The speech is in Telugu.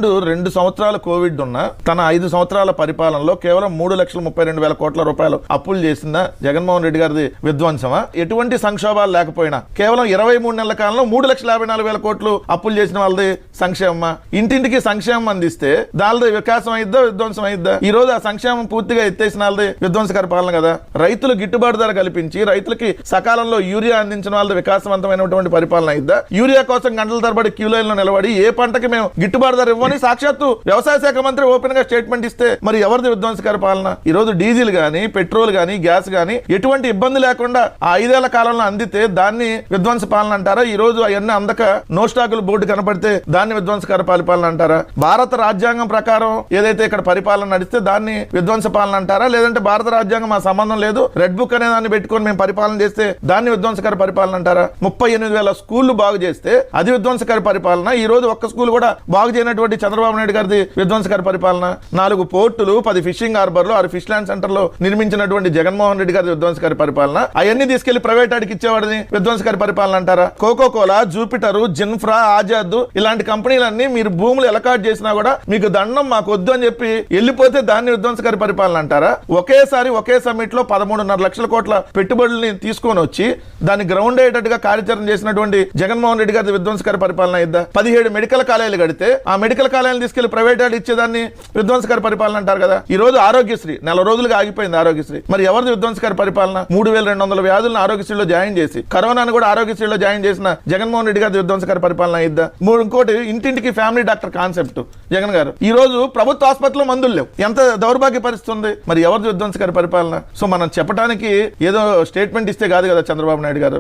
ఇప్పుడు 2 సంవత్సరాల కోవిడ్ ఉన్న తన 5 సంవత్సరాల పరిపాలనలో కేవలం 3,32,000 కోట్ల రూపాయలు అప్పులు చేసిన జగన్మోహన్ రెడ్డి గారిది విధ్వంసమా? ఎటువంటి సంక్షోభాలు లేకపోయినా కేవలం 23 నెలల కాలంలో 3,54,000 కోట్లు అప్పులు చేసిన వాళ్ళది సంక్షేమమా? ఇంటింటికి సంక్షేమం అందిస్తే దానిది వికాసం అయిద్దా విధ్వంసం అయిద్దా? ఈ రోజు ఆ సంక్షేమం పూర్తిగా ఎత్తేసిన వాళ్ళది విధ్వంసకర పాలన కదా. రైతులు గిట్టుబాటు ధర కల్పించి రైతులకి సకాలంలో యూరియా అందించిన వాళ్ళది వికాసవంతమైనటువంటి పరిపాలన అయిద్దా? యూరియా కోసం గంటల తరబడి క్యూ లైన్ లో నిలబడి ఏ పంటకి మేము గిట్టుబాటు ధర ఇవ్వని సాక్షాత్తు వ్యవసాయ శాఖ మంత్రి ఓపెన్ గా స్టేట్మెంట్ ఇస్తే మరి ఎవరిది విధ్వంసకర పాలన? ఈ రోజు డీజిల్ గానీ పెట్రోల్ గానీ గ్యాస్ గానీ ఎటువంటి ఇబ్బంది లేకుండా ఆ 5 ఏళ్ల కాలంలో అందితే దాన్ని విధ్వంస పాలన అంటారా? ఈ రోజు అవన్నీ అందక నో స్టాకుల బోర్డు కనపడితే దాన్ని విధ్వంసకర పరిపాలన అంటారా? భారత రాజ్యాంగం ప్రకారం ఏదైతే ఇక్కడ పరిపాలన నడిస్తే దాన్ని విధ్వంస పాలన అంటారా? లేదంటే భారత రాజ్యాంగం మా సంబంధం లేదు రెడ్ బుక్ అనే దాన్ని పెట్టుకొని మేము పరిపాలన చేస్తే దాన్ని విధ్వంసకర పరిపాలన అంటారా? 38,000 స్కూళ్లు బాగు చేస్తే అది విధ్వంసకర పరిపాలన. ఈ రోజు ఒక్క స్కూల్ కూడా బాగు చేయనటువంటి చంద్రబాబు నాయుడు గారిది విధ్వంసకర పరిపాలన. 4 పోర్టులు 10 ఫిషింగ్ హార్బర్లు 6 ఫిష్ ల్యాండ్ సెంటర్లో నిర్మించినటువంటి జగన్మోహన్ రెడ్డి గారి విధ్వంసకర పరిపాలన. అవన్నీ తీసుకెళ్లి ప్రైవేట్ ఆడికి ఇచ్చేవాడిని విధ్వంసకర పరిపాలన అంటారా? కోకో కోలా, జూపిటర్, జిన్ఫ్రా, ఆజాద్ ఇలాంటి కంపెనీలన్నీ మీరు భూములు ఎలకాట్ చేసినా కూడా మీకు దండం మాకు వద్దు అని చెప్పి వెళ్ళిపోతే దాన్ని విధ్వంసకర పరిపాలన అంటారా? ఒకేసారి ఒకే సమ్మిట్ లో 13.5 లక్షల కోట్ల పెట్టుబడుల్ని తీసుకొని వచ్చి దాన్ని గ్రౌండ్ అయ్యేటట్టుగా కార్యాచరణ చేసినటువంటి జగన్మోహన్ రెడ్డి గారి విధ్వంసకర పరిపాలన ఇద్దా? 17 మెడికల్ కాలేజీలు కడితే ఆ మెడికల్ కాలేజీలు తీసుకెళ్లి ప్రైవేట్ ఆడి ఇచ్చేదాన్ని విధ్వంసకర పరిపాలన అంటారు కదా. ఈ రోజు ఆరోగ్యశ్రీ 4 రోజులుగా ఆగిపోయింది. ఆరోగ్యశ్రీ మరి ఎవరిది విధ్వంసకర పరిపాలన? 3,200 వ్యాధులను ఆరోగ్యశ్రీలో జాయిన్ చేసి కరోనాను కూడా ఆరోగ్యశ్రీలో జాయిన్ చేసిన జగన్మోహన్ రెడ్డి గారి విధ్వంసకర పరిపాలన ఇద్దా? ఇంకోటి ఇంటింటికి ఫ్యామిలీ డాక్టర్ కాన్సెప్ట్ జగన్ గారు. ఈ రోజు ప్రభుత్వ ఆసుపత్రిలో మందులు లేవు. ఎంత దౌర్భాగ్య పరిస్థితి ఉంది. మరి ఎవరిది విధ్వంసకర పరిపాలన? సో మనం చెప్పడానికి ఏదో స్టేట్మెంట్ ఇస్తే కాదు కదా చంద్రబాబు నాయుడు గారు.